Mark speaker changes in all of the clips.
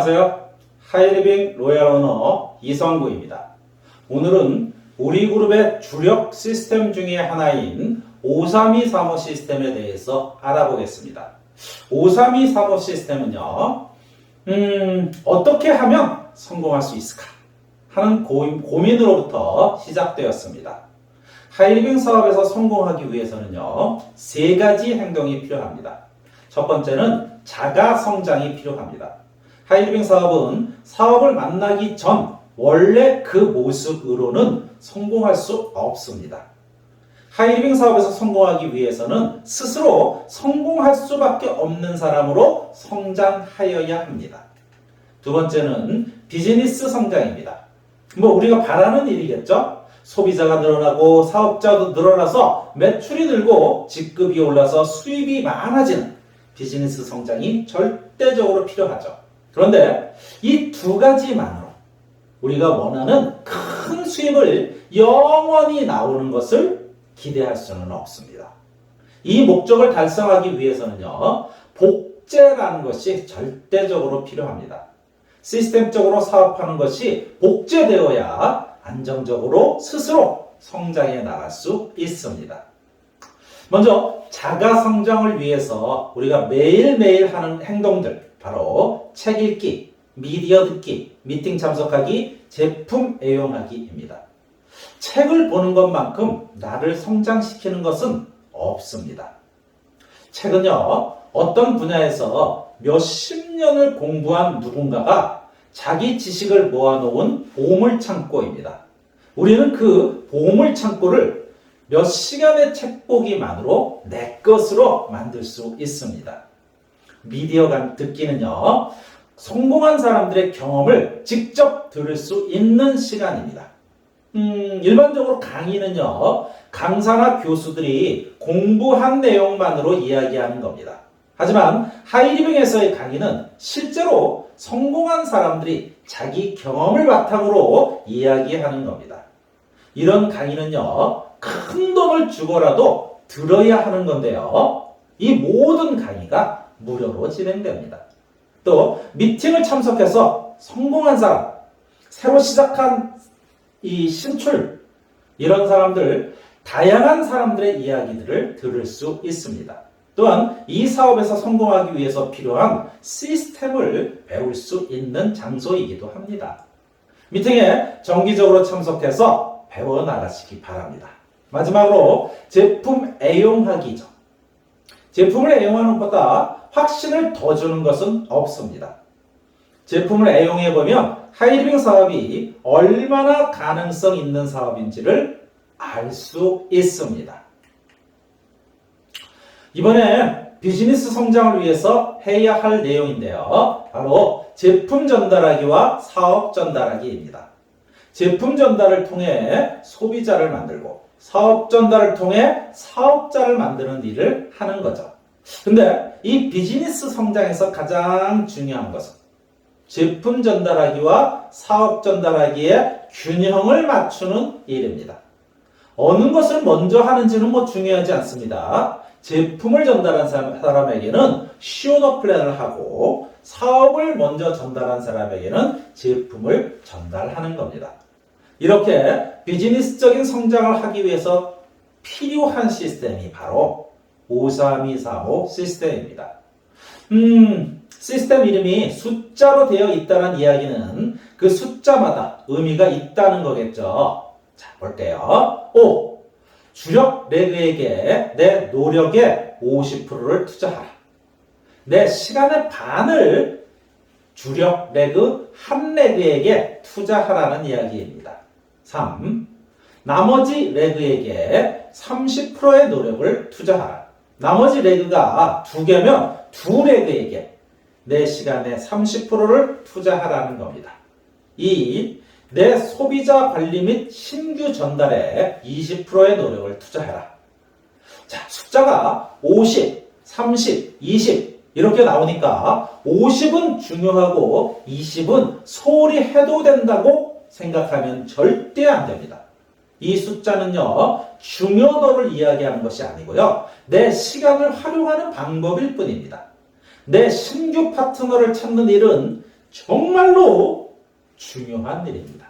Speaker 1: 안녕하세요. 하이리빙 로얄 오너 이성구입니다. 오늘은 우리 그룹의 주력 시스템 중에 하나인 532 사모 시스템에 대해서 알아보겠습니다. 532 사모 시스템은요, 어떻게 하면 성공할 수 있을까 하는 고민으로부터 시작되었습니다. 하이리빙 사업에서 성공하기 위해서는요, 세 가지 행동이 필요합니다. 첫 번째는 자가 성장이 필요합니다. 하이리빙 사업은 사업을 만나기 전 원래 그 모습으로는 성공할 수 없습니다. 하이리빙 사업에서 성공하기 위해서는 스스로 성공할 수밖에 없는 사람으로 성장하여야 합니다. 두 번째는 비즈니스 성장입니다. 우리가 바라는 일이겠죠? 소비자가 늘어나고 사업자도 늘어나서 매출이 늘고 직급이 올라서 수입이 많아지는 비즈니스 성장이 절대적으로 필요하죠. 그런데 이 두 가지만으로 우리가 원하는 큰 수입을 영원히 나오는 것을 기대할 수는 없습니다. 이 목적을 달성하기 위해서는요, 복제라는 것이 절대적으로 필요합니다. 시스템적으로 사업하는 것이 복제되어야 안정적으로 스스로 성장해 나갈 수 있습니다. 먼저 자가 성장을 위해서 우리가 매일매일 하는 행동들, 바로 책 읽기, 미디어 듣기, 미팅 참석하기, 제품 애용하기입니다. 책을 보는 것만큼 나를 성장시키는 것은 없습니다. 책은요, 어떤 분야에서 몇십 년을 공부한 누군가가 자기 지식을 모아놓은 보물창고입니다. 우리는 그 보물창고를 몇 시간의 책 보기만으로 내 것으로 만들 수 있습니다. 미디어 듣기는요, 성공한 사람들의 경험을 직접 들을 수 있는 시간입니다. 일반적으로 강의는요, 강사나 교수들이 공부한 내용만으로 이야기하는 겁니다. 하지만 하이리빙에서의 강의는 실제로 성공한 사람들이 자기 경험을 바탕으로 이야기하는 겁니다. 이런 강의는요, 큰 돈을 주고라도 들어야 하는 건데요, 이 모든 강의가 무료로 진행됩니다. 또 미팅을 참석해서 성공한 사람, 새로 시작한 이 신출, 이런 사람들, 다양한 사람들의 이야기들을 들을 수 있습니다. 또한 이 사업에서 성공하기 위해서 필요한 시스템을 배울 수 있는 장소이기도 합니다. 미팅에 정기적으로 참석해서 배워나가시기 바랍니다. 마지막으로 제품 애용하기죠. 제품을 애용하는 것보다 확신을 더 주는 것은 없습니다. 제품을 애용해보면 하이리빙 사업이 얼마나 가능성 있는 사업인지를 알 수 있습니다. 이번에 비즈니스 성장을 위해서 해야 할 내용인데요, 바로 제품 전달하기와 사업 전달하기입니다. 제품 전달을 통해 소비자를 만들고 사업 전달을 통해 사업자를 만드는 일을 하는 거죠. 근데 이 비즈니스 성장에서 가장 중요한 것은 제품 전달하기와 사업 전달하기의 균형을 맞추는 일입니다. 어느 것을 먼저 하는지는 중요하지 않습니다. 제품을 전달한 사람에게는 시오더 플랜을 하고 사업을 먼저 전달한 사람에게는 제품을 전달하는 겁니다. 이렇게 비즈니스적인 성장을 하기 위해서 필요한 시스템이 바로 53235 시스템입니다. 시스템 이름이 숫자로 되어 있다는 이야기는 그 숫자마다 의미가 있다는 거겠죠. 자, 볼게요. 5. 주력 레그에게 내 노력의 50%를 투자하라. 내 시간의 반을 주력 레그 한 레그에게 투자하라는 이야기입니다. 3. 나머지 레그에게 30%의 노력을 투자하라. 나머지 레그가 2개면 2레그에게 내 시간의 30%를 투자하라는 겁니다. 2. 내 소비자 관리 및 신규 전달에 20%의 노력을 투자해라. 자, 숫자가 50, 30, 20 이렇게 나오니까 50은 중요하고 20은 소홀히 해도 된다고 생각하면 절대 안 됩니다. 이 숫자는요, 중요도를 이야기하는 것이 아니고요, 내 시간을 활용하는 방법일 뿐입니다. 내 신규 파트너를 찾는 일은 정말로 중요한 일입니다.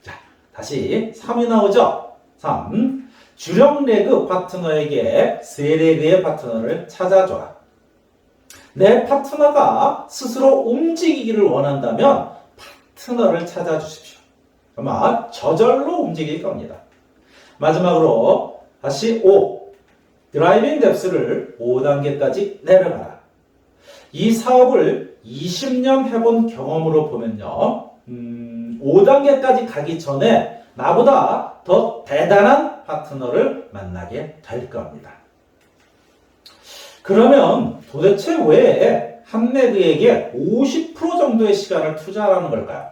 Speaker 1: 자, 다시 3이 나오죠? 3. 주력 레그 파트너에게 세 레그의 파트너를 찾아줘라. 내 파트너가 스스로 움직이기를 원한다면 파트너를 찾아주십시오. 아마 저절로 움직일 겁니다. 마지막으로 다시 5. 드라이빙 뎁스를 5단계까지 내려가라. 이 사업을 20년 해본 경험으로 보면요. 5단계까지 가기 전에 나보다 더 대단한 파트너를 만나게 될 겁니다. 그러면 도대체 왜 한 레그에게 50% 정도의 시간을 투자하는 걸까요?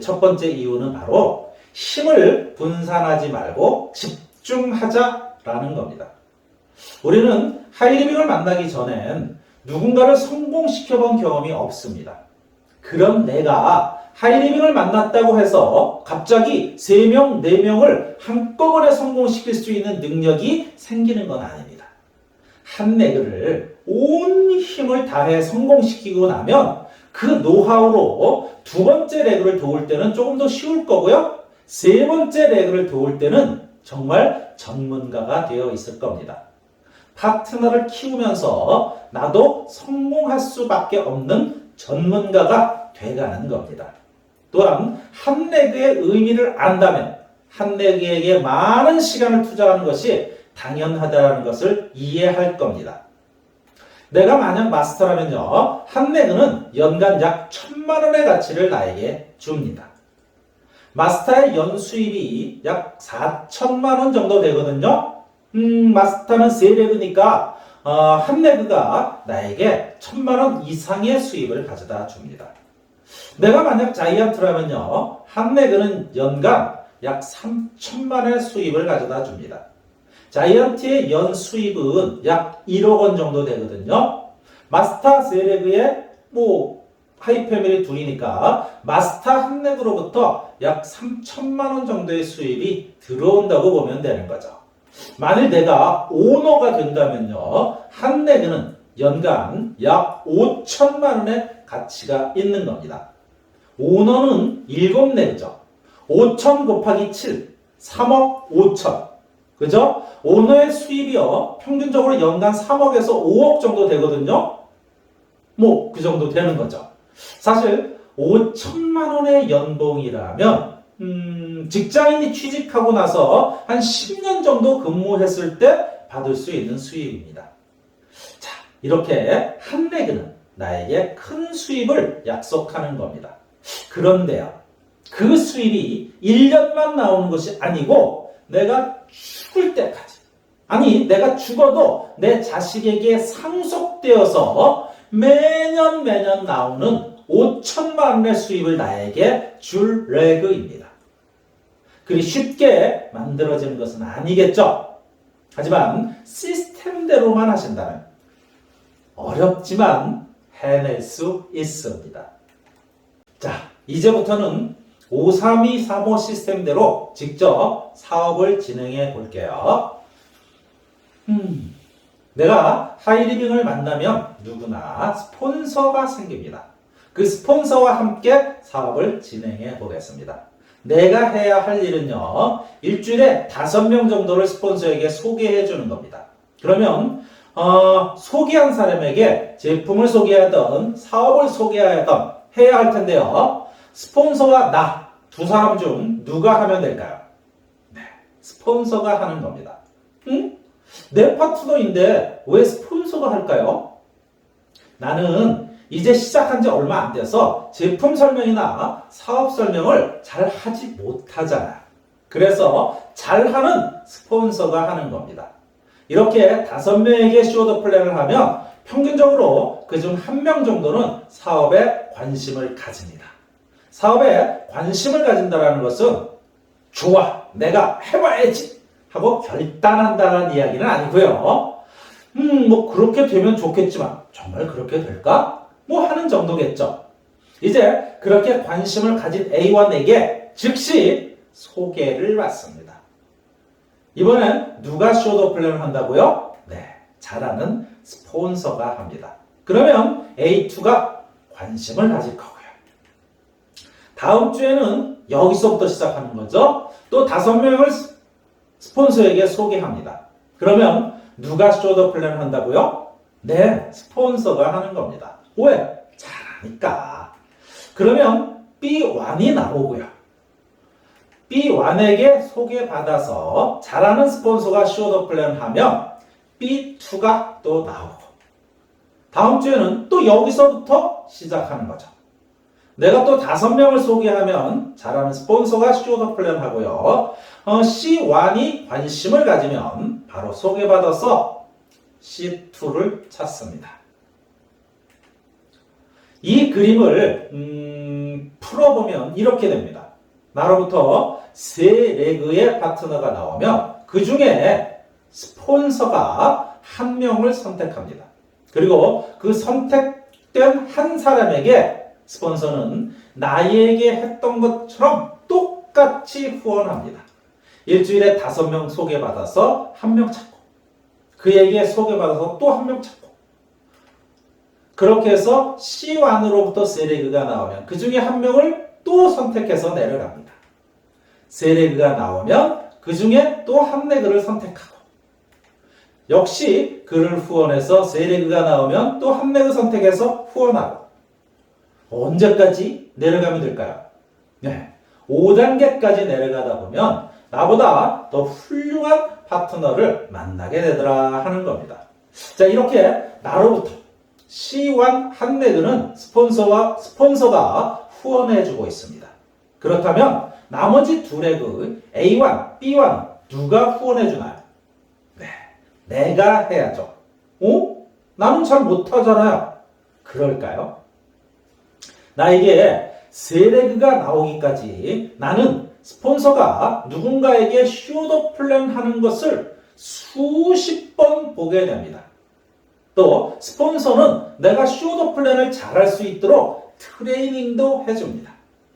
Speaker 1: 첫 번째 이유는 바로 힘을 분산하지 말고 집중하자라는 겁니다. 우리는 하이리빙을 만나기 전엔 누군가를 성공시켜본 경험이 없습니다. 그럼 내가 하이리빙을 만났다고 해서 갑자기 3명, 4명을 한꺼번에 성공시킬 수 있는 능력이 생기는 건 아닙니다. 한 레그를 온 힘을 다해 성공시키고 나면 그 노하우로 두 번째 레그를 도울 때는 조금 더 쉬울 거고요. 세 번째 레그를 도울 때는 정말 전문가가 되어 있을 겁니다. 파트너를 키우면서 나도 성공할 수밖에 없는 전문가가 돼가는 겁니다. 또한 한 레그의 의미를 안다면 한 레그에게 많은 시간을 투자하는 것이 당연하다는 것을 이해할 겁니다. 내가 만약 마스터라면요, 한 레그는 연간 약 1,000만 원의 가치를 나에게 줍니다. 마스터의 연수입이 약 4천만 원 정도 되거든요. 마스터는 3레그니까 한 레그가 나에게 1,000만 원 이상의 수입을 가져다 줍니다. 내가 만약 자이언트라면요, 한 레그는 연간 약 3천만 원의 수입을 가져다 줍니다. 자이언트의 연 수입은 약 1억 원 정도 되거든요. 마스터 3레그에 하이패밀리 둘이니까 마스터 한 레그로부터 약 3천만 원 정도의 수입이 들어온다고 보면 되는 거죠. 만일 내가 오너가 된다면요, 한 레그는 연간 약 5천만 원의 가치가 있는 겁니다. 오너는 7레그죠. 5천 곱하기 7, 3억 5천. 그죠? 오너의 수입이요, 평균적으로 연간 3억에서 5억 정도 되거든요. 그 정도 되는 거죠. 사실 5천만 원의 연봉이라면 직장인이 취직하고 나서 한 10년 정도 근무했을 때 받을 수 있는 수입입니다. 자, 이렇게 한 레그는 나에게 큰 수입을 약속하는 겁니다. 그런데요, 그 수입이 1년만 나오는 것이 아니고 내가 죽을 때까지, 아니 내가 죽어도 내 자식에게 상속되어서 매년 나오는 5천만 원의 수입을 나에게 줄 레그입니다. 그리 쉽게 만들어지는 것은 아니겠죠. 하지만 시스템대로만 하신다면 어렵지만 해낼 수 있습니다. 자, 이제부터는 53235 시스템대로 직접 사업을 진행해 볼게요. 내가 하이리빙을 만나면 누구나 스폰서가 생깁니다. 그 스폰서와 함께 사업을 진행해 보겠습니다. 내가 해야 할 일은요, 일주일에 5명 정도를 스폰서에게 소개해 주는 겁니다. 그러면 소개한 사람에게 제품을 소개하든 사업을 소개하든 해야 할 텐데요, 스폰서와 나 두 사람 중 누가 하면 될까요? 네, 스폰서가 하는 겁니다. 내 파트너인데 왜 스폰서가 할까요? 나는 이제 시작한 지 얼마 안 돼서 제품 설명이나 사업 설명을 잘 하지 못하잖아요. 그래서 잘하는 스폰서가 하는 겁니다. 이렇게 5명에게 쇼더 플랜을 하면 평균적으로 그중 1명 정도는 사업에 관심을 가집니다. 사업에 관심을 가진다는 것은 좋아, 내가 해봐야지 하고 결단한다는 이야기는 아니고요. 그렇게 되면 좋겠지만 정말 그렇게 될까? 하는 정도겠죠. 이제 그렇게 관심을 가진 A1에게 즉시 소개를 받습니다. 이번엔 누가 쇼더 플랜을 한다고요? 네, 잘 아는 스폰서가 합니다. 그러면 A2가 관심을 가질 거고요. 다음 주에는 여기서부터 시작하는 거죠. 또 5명을 스폰서에게 소개합니다. 그러면 누가 쇼더 플랜을 한다고요? 네, 스폰서가 하는 겁니다. 왜? 잘하니까. 그러면 B1이 나오고요. B1에게 소개받아서 잘하는 스폰서가 쇼더 플랜을 하면 B2가 또 나오고 다음 주에는 또 여기서부터 시작하는 거죠. 내가 또 5명을 소개하면 잘하는 스폰서가 쇼더 플랜 하고요. C1이 관심을 가지면 바로 소개받아서 C2를 찾습니다. 이 그림을 풀어보면 이렇게 됩니다. 나로부터 3레그의 파트너가 나오면 그 중에 스폰서가 1명을 선택합니다. 그리고 그 선택된 한 사람에게 스폰서는 나에게 했던 것처럼 똑같이 후원합니다. 일주일에 5명 소개받아서 1명 찾고 그에게 소개받아서 또 1명 찾고 그렇게 해서 C1으로부터 3레그가 나오면 그 중에 1명을 또 선택해서 내려갑니다. 3레그가 나오면 그 중에 또 1레그를 선택하고 역시 그를 후원해서 3레그가 나오면 또 1레그 선택해서 후원하고 언제까지 내려가면 될까요? 네, 5단계까지 내려가다 보면 나보다 더 훌륭한 파트너를 만나게 되더라 하는 겁니다. 자, 이렇게 나로부터 C1 1레그는 스폰서가 후원해주고 있습니다. 그렇다면 나머지 2레그 A1, B1 누가 후원해주나요? 네, 내가 해야죠. 나는 잘 못하잖아요. 그럴까요? 나에게 3레그가 나오기까지 나는 스폰서가 누군가에게 쇼더 플랜 하는 것을 수십 번 보게 됩니다. 또 스폰서는 내가 쇼더 플랜을 잘할 수 있도록 트레이닝도 해줍니다.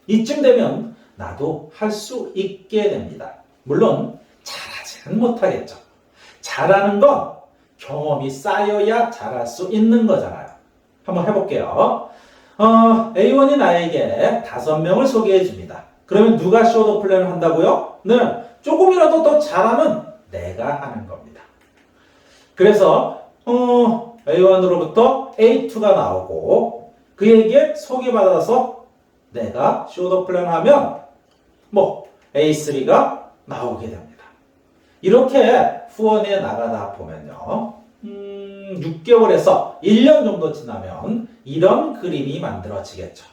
Speaker 1: 이쯤 되면 나도 할 수 있게 됩니다. 물론 잘하지는 못하겠죠. 잘하는 건 경험이 쌓여야 잘할 수 있는 거잖아요. 한번 해볼게요. A1이 나에게 5명을 소개해 줍니다. 그러면 누가 쇼더 플랜을 한다고요? 네, 조금이라도 더 잘하는 내가 하는 겁니다. 그래서 A1으로부터 A2가 나오고 그에게 소개받아서 내가 쇼더 플랜을 하면 A3가 나오게 됩니다. 이렇게 후원해 나가다 보면요. 6개월에서 1년 정도 지나면 이런 그림이 만들어지겠죠.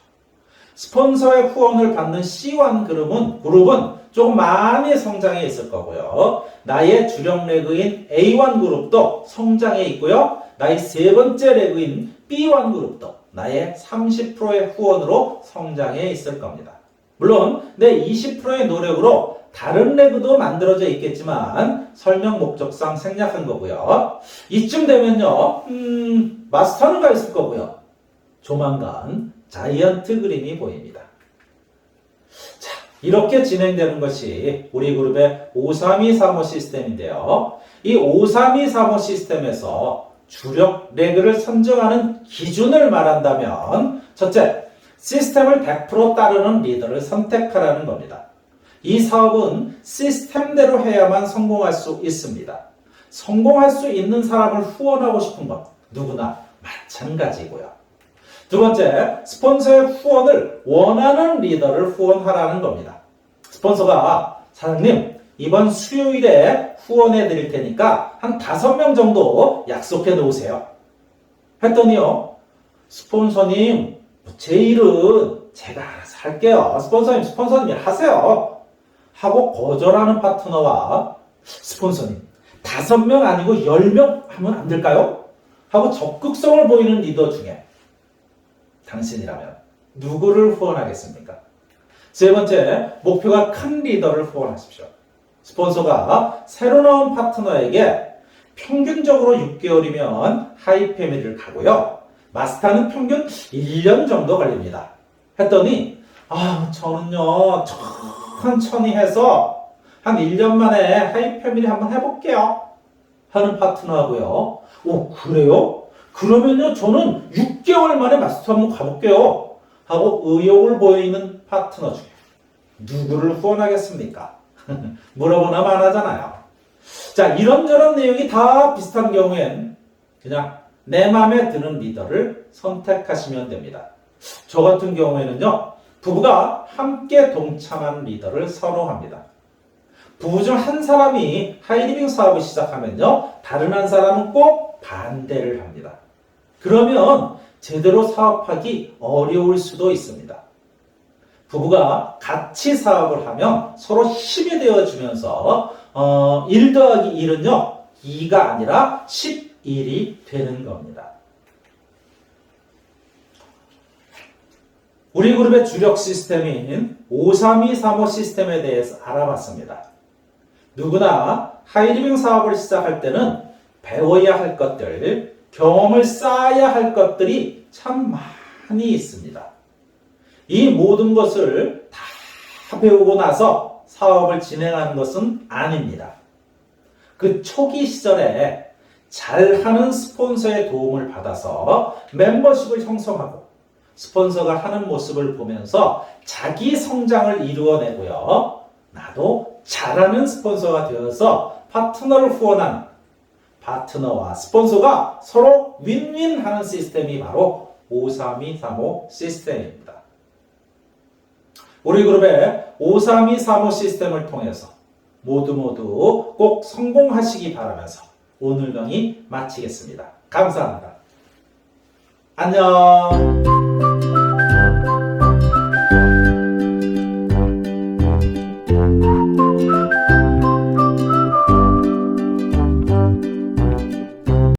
Speaker 1: 스폰서의 후원을 받는 C1 그룹은 조금 많이 성장해 있을 거고요. 나의 주력 레그인 A1 그룹도 성장해 있고요. 나의 3번째 레그인 B1 그룹도 나의 30%의 후원으로 성장해 있을 겁니다. 물론 내 20%의 노력으로 다른 레그도 만들어져 있겠지만 설명 목적상 생략한 거고요. 이쯤 되면요. 마스터는 가 있을 거고요. 조만간 자이언트 그림이 보입니다. 자, 이렇게 진행되는 것이 우리 그룹의 532 사모 시스템인데요. 이 532 사모 시스템에서 주력 레그를 선정하는 기준을 말한다면 첫째, 시스템을 100% 따르는 리더를 선택하라는 겁니다. 이 사업은 시스템대로 해야만 성공할 수 있습니다. 성공할 수 있는 사람을 후원하고 싶은 건 누구나 마찬가지고요. 두 번째, 스폰서의 후원을 원하는 리더를 후원하라는 겁니다. 스폰서가 사장님, 이번 수요일에 후원해 드릴 테니까 한 5명 정도 약속해 놓으세요. 했더니요, 스폰서님, 제 일은 제가 알아서 할게요. 스폰서님이 하세요. 하고 거절하는 파트너와 스폰서님, 5명 아니고 10명 하면 안 될까요? 하고 적극성을 보이는 리더 중에 당신이라면 누구를 후원하겠습니까? 세 번째, 목표가 큰 리더를 후원하십시오. 스폰서가 새로 나온 파트너에게 평균적으로 6개월이면 하이 패밀리를 가고요. 마스터는 평균 1년 정도 걸립니다. 했더니 저는요 천천히 해서 한 1년 만에 하이 패밀리 한번 해볼게요 하는 파트너하고요. 오, 그래요? 그러면요 저는 6개월 만에 마스터 한번 가볼게요 하고 의욕을 보이는 파트너 중에 누구를 후원하겠습니까? 물어보나 마나잖아요. 자, 이런저런 내용이 다 비슷한 경우엔 그냥 내 마음에 드는 리더를 선택하시면 됩니다. 저 같은 경우에는요, 부부가 함께 동참한 리더를 선호합니다. 부부 중 한 사람이 하이리빙 사업을 시작하면요, 다른 한 사람은 꼭 반대를 합니다. 그러면 제대로 사업하기 어려울 수도 있습니다. 부부가 같이 사업을 하면 서로 힘이 되어주면서 1 더하기 1은요, 2가 아니라 11이 되는 겁니다. 우리 그룹의 주력 시스템인 53235 시스템에 대해서 알아봤습니다. 누구나 하이리빙 사업을 시작할 때는 배워야 할 것들, 경험을 쌓아야 할 것들이 참 많이 있습니다. 이 모든 것을 다 배우고 나서 사업을 진행하는 것은 아닙니다. 그 초기 시절에 잘하는 스폰서의 도움을 받아서 멤버십을 형성하고 스폰서가 하는 모습을 보면서 자기 성장을 이루어내고요. 나도 잘하는 스폰서가 되어서 파트너를 후원하는 파트너와 스폰서가 서로 윈윈하는 시스템이 바로 53235 시스템입니다. 우리 그룹의 53235 시스템을 통해서 모두 꼭 성공하시기 바라면서 오늘 강의 마치겠습니다. 감사합니다. 안녕.